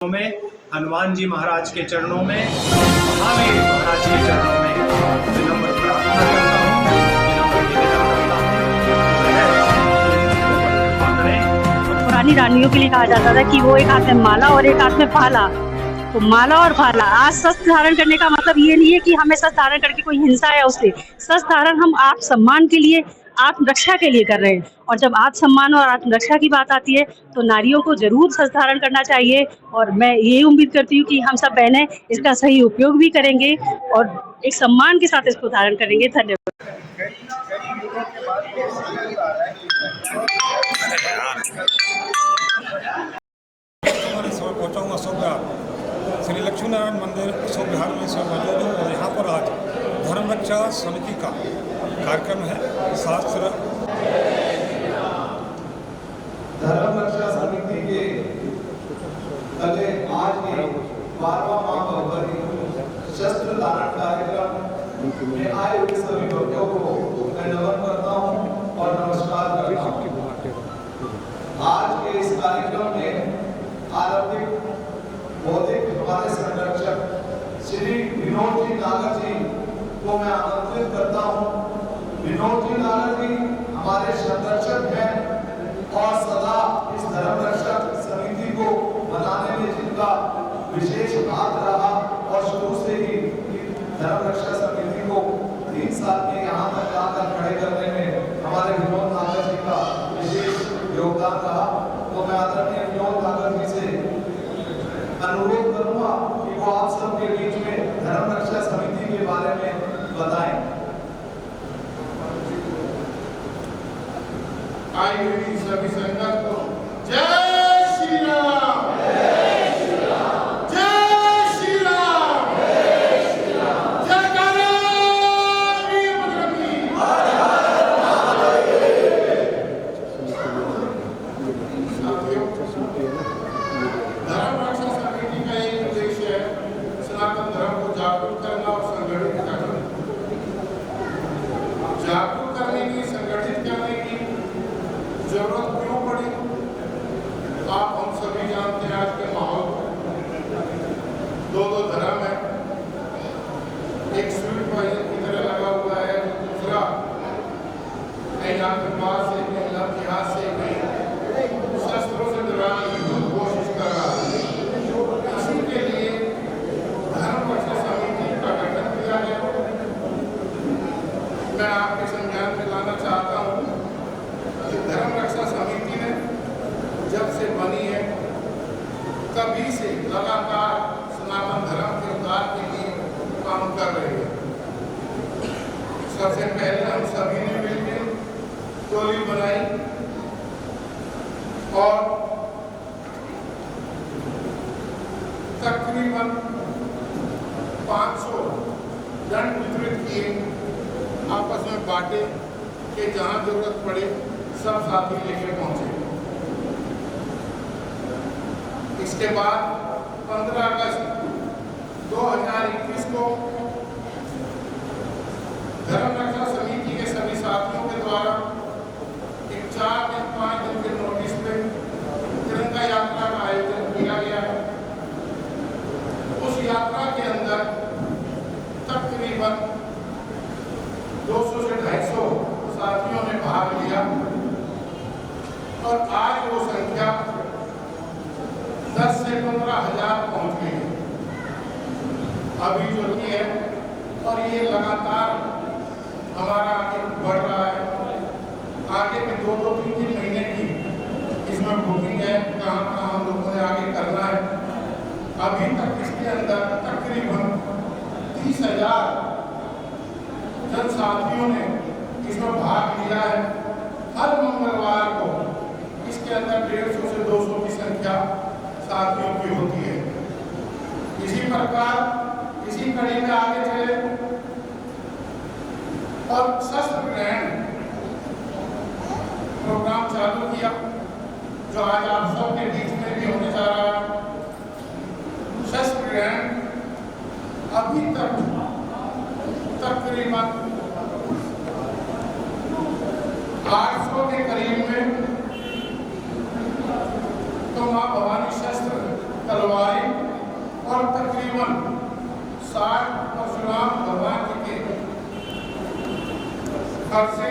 में, हनुमान जी महाराज के चरणों में, महावीर महाराज के चरणों में विनम्र प्रार्थना करता हूँ, विनम्र निवेदन करता हूँ। पुरानी रानियों के लिए कहा जाता था कि वो एक हाथ में माला और एक हाथ में फाला, तो माला और फाला। आज शस्त्र धारण करने का मतलब ये नहीं है कि हमें शस्त्र धारण करके कोई हिंसा है उससे। शस्त्र धारण हम आत्मसम्मान के लिए, आत्मरक्षा के लिए कर रहे हैं। और जब आत्मसम्मान और आत्मरक्षा की बात आती है तो नारियों को जरूर शस्त्र धारण करना चाहिए। और मैं यही उम्मीद करती हूँ कि हम सब बहनें इसका सही उपयोग भी करेंगे और एक सम्मान के साथ इसको धारण करेंगे। धन्यवाद। पहुँचा अशोक विहार, श्री लक्ष्मी नारायण मंदिर अशोक विहार में से मौजूद हूँ और यहाँ पर आज धर्म रक्षा समिति का कार्यक्रम है। शास्त्र धर्म रक्षा समिति के कल आज के 12वां महाभरी शस्त्र धारण कार्यक्रम में आए हुए सभी भक्तों को मैं नमन करता हूँ और नमस्कार करता हूँ। आज के इस कार्यक्रम में आरंभिक बौद्धिक हमारे संरक्षक श्री विनोद जी नागर जी को मैं आमंत्रित करता हूँ। विनोद जी नागर जी हमारे संरक्षक हैं और सदा इस धर्म रक्षक समिति को बनाने में जिनका विशेष हाथ रहा और शुरू से ही धर्म रक्षा समिति को 3 साल में यहाँ तक लाकर खड़े करने में हमारे विनोद नागर जी का विशेष योगदान रहा। तो मैं आदरणीय विनोद नागर जी से अनुरोध करूंगा कि वो आप सबके बीच में धर्म रक्षा समिति के बारे में बताएं। आई हुई सभी संगत को जय श्री राम, जय श्री राम, जय श्री राम, जय श्री राम, जय वीर बजरंगी, हर हर महादेव। धर्म रक्षा समिति का एक उद्देश्य है सनातन धर्म को जागरूक करना और संगठित करना। जागरूक करने की, संगठित करने की जरूरत क्यों पड़ी? आप हम सभी जानते हैं आज के माहौल दो धर्म है, एक स्वीट पॉइजन की तरह लगा हुआ है, दूसरा यहाँ के पास से इतिहास से शस्त्रों से डराने की कोशिश कर रहा है। इसी के लिए धर्म रक्षा समिति का गठन किया गया। मैं आपके संज्ञान में लाना चाहता हूँ कि धर्म रक्षा समिति ने जब से बनी है तभी से लगातार सनातन धर्म के उद्धार के लिए काम कर रही है। सबसे पहले हम सभी ने मिलकर टोली बनाई और तकरीबन 500 दंड वितरित किए, आपस में बांटे कि जहां जरूरत पड़े सब साथी लेके पहुंचे। इसके बाद 15 अगस्त 2021 को धर्म रक्षा समिति के सभी साथियों के द्वारा एक 4 दिन 5 दिन के नोटिस पे तिरंगा यात्रा का आयोजन किया गया है। उस यात्रा के अंदर तकरीबन 200 से 250 साथियों ने भाग लिया और आज वो संख्या 10 से 15 हजार पहुंच गई है अभी जो की है। और ये लगातार हमारा आगे बढ़ रहा है। आगे के 2-2, 3-3 महीने की इसमें बुकिंग है, कहाँ कहाँ हम लोगों ने आगे करना है। अभी तक इसके अंदर तकरीबन 30,000 जन साथियों ने इसमें भाग लिया है। हर मंगलवार को इसके अंदर 150 से 200 की संख्या साथियों की होती है। इसी प्रकार इसी कड़ी में आगे चले और शस्त्र ग्रहण प्रोग्राम चालू किया जो आज आप सबके बीच में भी होने जा रहा है। शस्त्र ग्रहण अभी तक तकरीबन 800 के करीब में तो माँ भवानी शस्त्र तलवारें और तकरीबन 60 परशुराम भगवान जी के खर्च से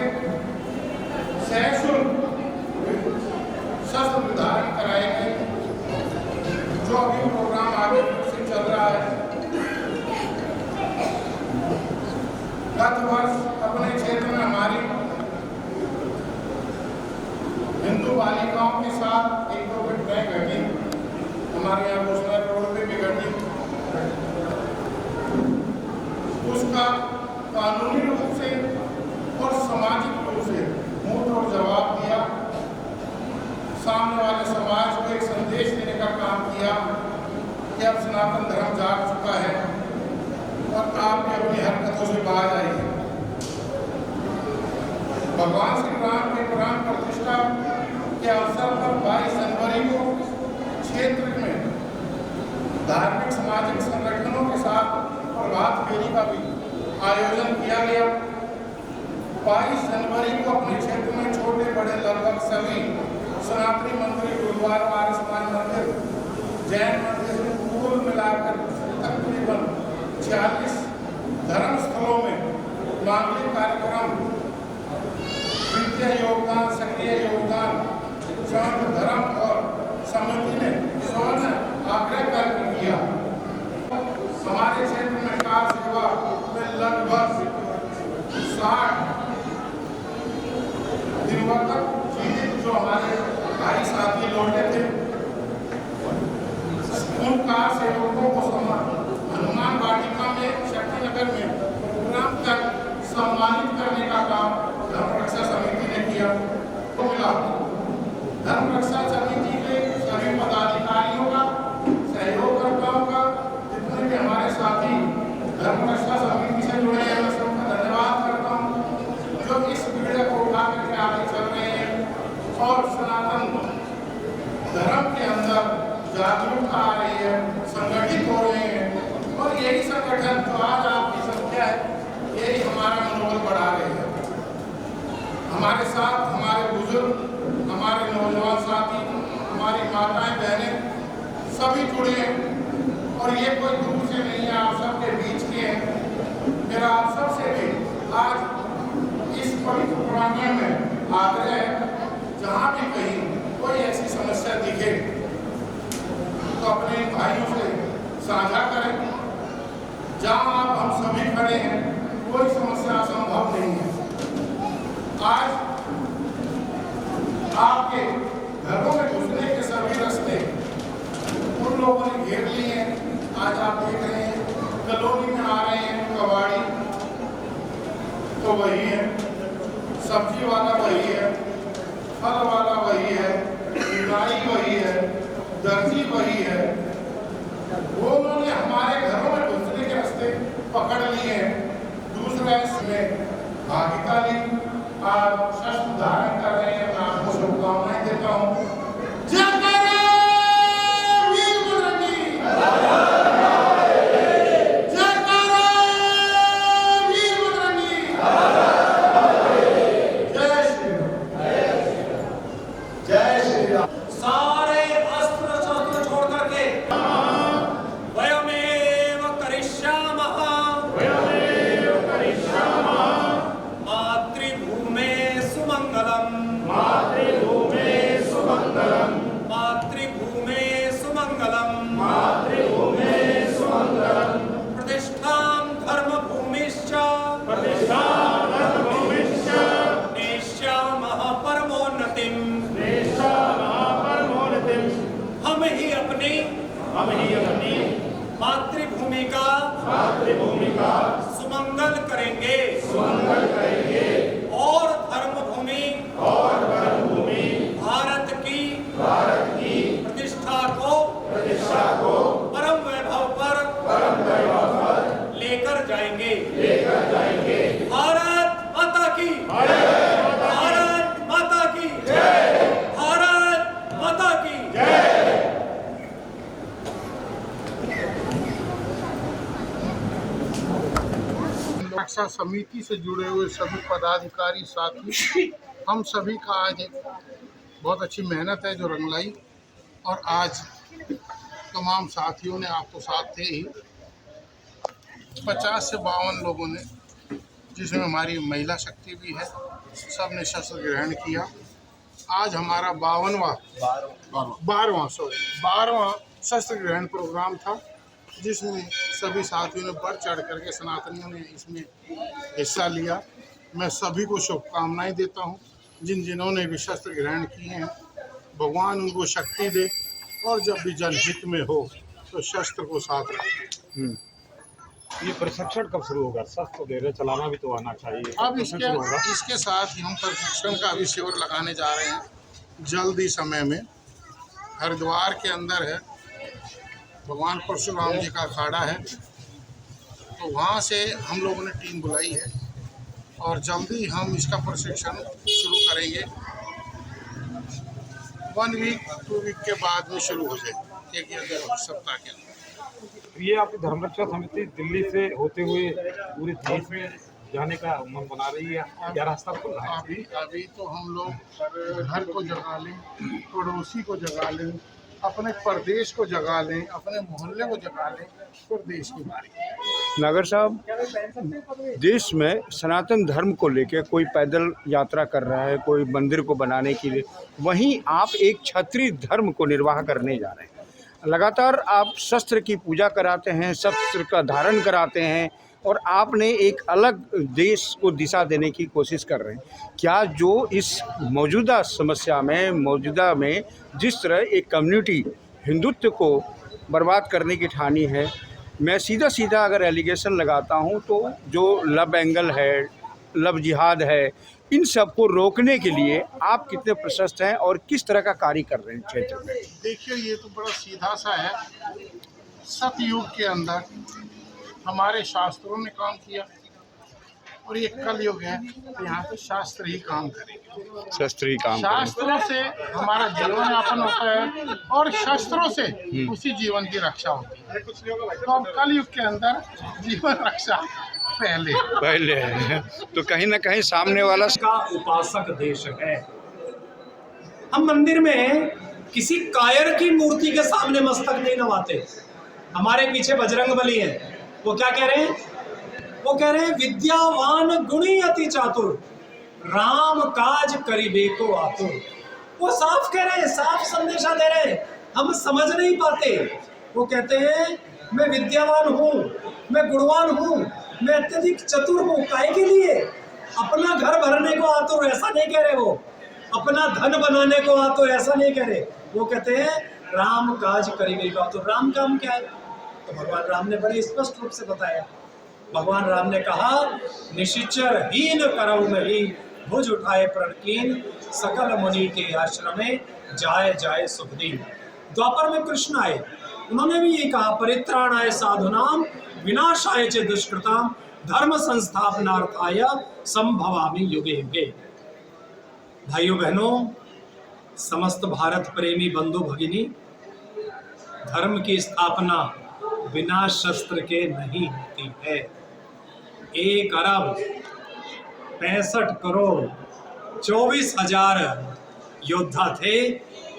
सशुल्क शस्त्र विधारण कराए गए, जो अभी प्रोग्राम आगे से चल रहा है। गत वर्ष अपने क्षेत्र में हमारी हिंदू बालिकाओं के साथ एक दो घटनाएं घटी, हमारे यहाँ घोषणा रोड पे भी घटी। उसका कानूनी रूप से और सामाजिक रूप से मुंह तोड़ जवाब दिया, सामने वाले समाज को एक संदेश देने का काम किया कि अब सनातन धर्म जाग चुका है और आप भी अपनी हरकतों से बाहर आइए। भगवान श्री राम के प्राण प्रतिष्ठा के अवसर पर 22 जनवरी को क्षेत्र में धार्मिक सामाजिक संगठनों के साथ प्रभात फेरी का भी आयोजन किया गया। 22 जनवरी को अपने क्षेत्र में छोटे बड़े लगभग सभी सनातनी मंदिर, गुरुद्वारा, आर्य समाज मंदिर, जैन मंदिर कुल मिलाकर तकरीबन 46 धर्म स्थलों में मांगलिक कार्यक्रम, वित्तीय योगदान, सक्रिय योगदान संघ, धर्म और समिति ने स्वर्ण आग्रह कर किया। हमारे क्षेत्र में कार सेवा में लगभग 60 दिनों तक जीवित जो हमारे भाई साथी लौटे थे, उन कार सेवकों को हनुमान वाटिका में, शक्तिनगर में प्रोग्राम तक सम्मानित करने का काम धर्म रक्षा समिति ने किया। तो मिला धर्म रक्षा समिति के सभी पदाधिकारियों का, सहयोगकर्ताओं का, जितने भी हमारे साथी धर्म रक्षा समिति से जुड़े हैं, मैं सबका धन्यवाद करता हूँ जो इस पीड़े को उठा करके आगे चल रहे हैं और सनातन धर्म के अंदर जागरूकता आ रही है, संगठित हो रहे हैं और यही संगठन जो आज आपकी संख्या है, यही हमारा मनोबल बढ़ा रहे हैं। हमारे साथ हमारे बुजुर्ग, हमारे नौजवान साथी, हमारी माताएं, बहनें सभी जुड़े हैं और ये कोई दूर से नहीं है, आप सबके बीच के हैं। मेरा आप सबसे भी आज इस पवित्र प्रांगण में आग्रह है, जहाँ भी कहीं कोई ऐसी समस्या दिखे तो अपने भाइयों से साझा करें। जहाँ आप हम सभी खड़े हैं, कोई समस्या असंभव नहीं है। आज आपके घरों में घुसने के सभी रास्ते उन लोगों ने घेर लिए हैं। आज आप देख रहे हैं कॉलोनी में आ रहे हैं, कबाड़ी तो वही है, सब्जी वाला वही है, फल वाला वही है, मिठाई वही है, दर्जी वही है। वो उन्होंने हमारे घरों में घुसने के रास्ते पकड़ लिए हैं। दूसरा इसमें भागीदार आप शस्त्र धारण कर रहे हैं, मैं आपको शुभकामनाएं देता हूँ। हम ही अपनी मातृभूमि का सुमंगल करेंगे और धर्मभूमि भारत की प्रतिष्ठा को परम वैभव पर लेकर जाएंगे। भारत माता की, भारत माता की, भारत माता की। रक्षा समिति से जुड़े हुए सभी पदाधिकारी साथी, हम सभी का आज एक बहुत अच्छी मेहनत है जो रंग लाई और आज तमाम साथियों ने, आप तो साथ थे ही, 50 से 52 लोगों ने, जिसमें हमारी महिला शक्ति भी है, सब ने शस्त्र ग्रहण किया। आज हमारा 12वां शस्त्र ग्रहण प्रोग्राम था, जिसमें सभी साथियों ने बढ़ चढ़ करके, सनातनियों ने इसमें हिस्सा लिया। मैं सभी को शुभकामनाएं देता हूं, जिन्होंने भी शस्त्र ग्रहण किए हैं, भगवान उनको शक्ति दे, और जब भी जनहित में हो तो शस्त्र को साथ रखें। ये प्रशिक्षण कब शुरू होगा? शस्त्र वगैरह चलाना भी तो आना चाहिए। अब इसके साथ ही हम प्रशिक्षण का भी शिविर लगाने जा रहे हैं जल्द ही समय में। हरिद्वार के अंदर है, भगवान परशुराम जी का अखाड़ा है, तो वहाँ से हम लोगों ने टीम बुलाई है और जल्दी हम इसका प्रशिक्षण शुरू करेंगे। 1 वीक 2 वीक के बाद में शुरू हो जाए, 1 या 2 सप्ताह के अंदर। ये आपकी धर्मरक्षा समिति दिल्ली से होते हुए पूरे देश में जाने का मन बना रही है, क्या रास्ता खुल रहा है? अभी तो हम लोग घर को जगा लें, पड़ोसी को जगा लें, अपने प्रदेश को जगा लें, अपने मोहल्ले को जगा लें, फिर देश की बारी। नागर साहब, देश में सनातन धर्म को लेकर कोई पैदल यात्रा कर रहा है, कोई मंदिर को बनाने के लिए, वहीं आप एक क्षत्रिय धर्म को निर्वाह करने जा रहे हैं। लगातार आप शस्त्र की पूजा कराते हैं, शस्त्र का धारण कराते हैं, और आपने एक अलग देश को दिशा देने की कोशिश कर रहे हैं। क्या जो इस मौजूदा समस्या में जिस तरह एक कम्युनिटी हिंदुत्व को बर्बाद करने की ठानी है, मैं सीधा अगर एलिगेशन लगाता हूं तो जो लव एंगल है, लव जिहाद है, इन सब को रोकने के लिए आप कितने प्रशस्त हैं और किस तरह का कार्य कर रहे हैं क्षेत्र में? देखिए, ये तो बड़ा सीधा सा है। सतयुग के अंदर हमारे शास्त्रों ने काम किया, और ये कलयुग है, तो यहाँ पे शास्त्र ही काम करेंगे। शास्त्रों से हमारा जीवन यापन होता है, और शस्त्रों से उसी जीवन की रक्षा होती है। तो अब कलयुग के अंदर जीवन रक्षा पहले है, तो कहीं ना कहीं सामने वाला का उपासक देश है। हम मंदिर में किसी कायर की मूर्ति के सामने मस्तक नहीं नवाते। हमारे पीछे बजरंगबली है, वो क्या कह रहे हैं? वो कह रहे हैं विद्यावान गुणी अति चातुर, राम काज करिबे को आतुर। वो साफ कह रहे हैं, साफ संदेशा दे रहे हैं, हम समझ नहीं पाते। वो कहते हैं मैं विद्यावान हूँ, मैं गुणवान हूँ, मैं अत्यधिक चतुर हूँ। काहे के लिए? अपना घर भरने को आतुर, ऐसा नहीं कह रहे। वो अपना धन बनाने को आतुर, ऐसा नहीं कह रहे। वो कहते हैं राम काज करिबे को आतुर। राम काम क्या है? तो भगवान राम ने बड़े स्पष्ट रूप से बताया। भगवान राम ने कहा निशिचर हीन करऊ नहीं, भुज उठाए प्रणकीन, सकल मुनि के आश्रमे जाए सुख दीन। द्वापर में कृष्ण आए, उन्होंने भी ये कहा परित्राणाय साधुनाम विनाशाय च दुष्कृताम धर्म संस्थापनार्थाय संभवामि युगे युगे। भाइयों बहनों, समस्त भारत प्रेमी बंधु भगिनी, धर्म की स्थापना बिना शस्त्र के नहीं होती है। 1 अरब 65 करोड़ 24,000 योद्धा थे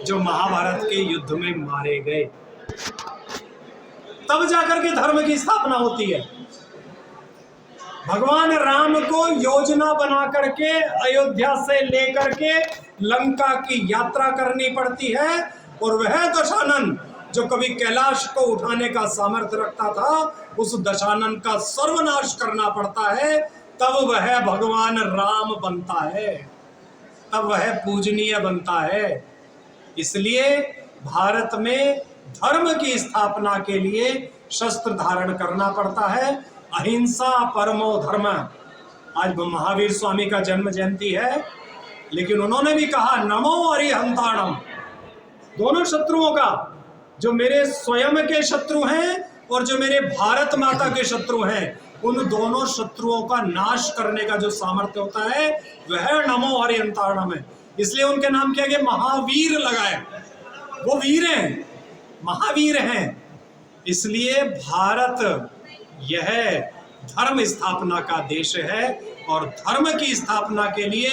जो महाभारत के युद्ध में मारे गए, तब जाकर के धर्म की स्थापना होती है। भगवान राम को योजना बना करके अयोध्या से लेकर के लंका की यात्रा करनी पड़ती है, और वह दशानन जो कभी कैलाश को उठाने का सामर्थ्य रखता था, उस दशानन का सर्वनाश करना पड़ता है, तब वह भगवान राम बनता है, तब वह पूजनीय बनता है। इसलिए भारत में धर्म की स्थापना के लिए शस्त्र धारण करना पड़ता है। अहिंसा परमो धर्म। आज महावीर स्वामी का जन्म जयंती है, लेकिन उन्होंने भी कहा नमो अरिहंताणम। दोनों शत्रुओं का, जो मेरे स्वयं के शत्रु हैं और जो मेरे भारत माता के शत्रु हैं, उन दोनों शत्रुओं का नाश करने का जो सामर्थ्य होता है वह नमो अरिहंताणम है। इसलिए उनके नाम किया गया महावीर लगाए। वो वीर हैं, महावीर हैं। इसलिए भारत यह धर्म स्थापना का देश है, और धर्म की स्थापना के लिए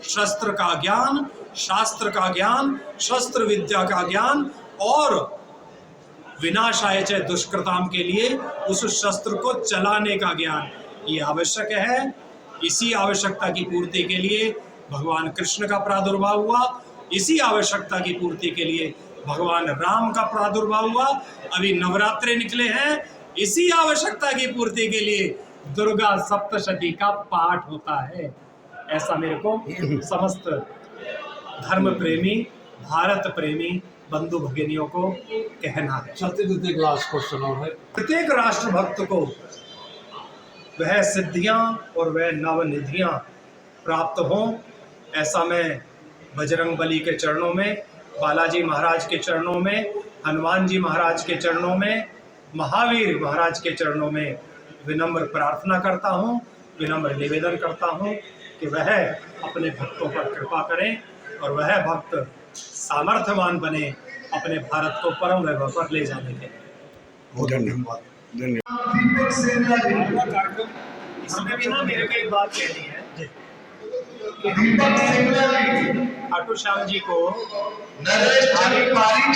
शस्त्र का ज्ञान, शास्त्र का ज्ञान, शस्त्र विद्या का ज्ञान और विनाशाय च दुष्कृताम के लिए उस शस्त्र को चलाने का ज्ञान ये आवश्यक है। इसी आवश्यकता की पूर्ति के लिए भगवान कृष्ण का प्रादुर्भाव हुआ, इसी आवश्यकता की पूर्ति के लिए भगवान राम का प्रादुर्भाव हुआ। अभी नवरात्रे निकले हैं, इसी आवश्यकता की पूर्ति के लिए दुर्गा सप्तशती का पाठ होता है। ऐसा मेरे को समस्त धर्म प्रेमी, भारत प्रेमी बंधु भगिनियों को कहना है। प्रत्येक राष्ट्र भक्त को वह सिद्धियां और वह नवनिधियां प्राप्त हों, ऐसा मैं बजरंगबली के चरणों में, बालाजी महाराज के चरणों में, हनुमान जी महाराज के चरणों में, महावीर महाराज के चरणों में विनम्र प्रार्थना करता हूँ, विनम्र निवेदन करता हूँ कि वह अपने भक्तों पर कृपा करें और वह भक्त सामर्थ्यवान बने अपने भारत को परम वैभव पर ले जाने के लिए। धन्यवाद। इसमें भी ना मेरे को एक बात कहनी है कि खाटू श्याम जी को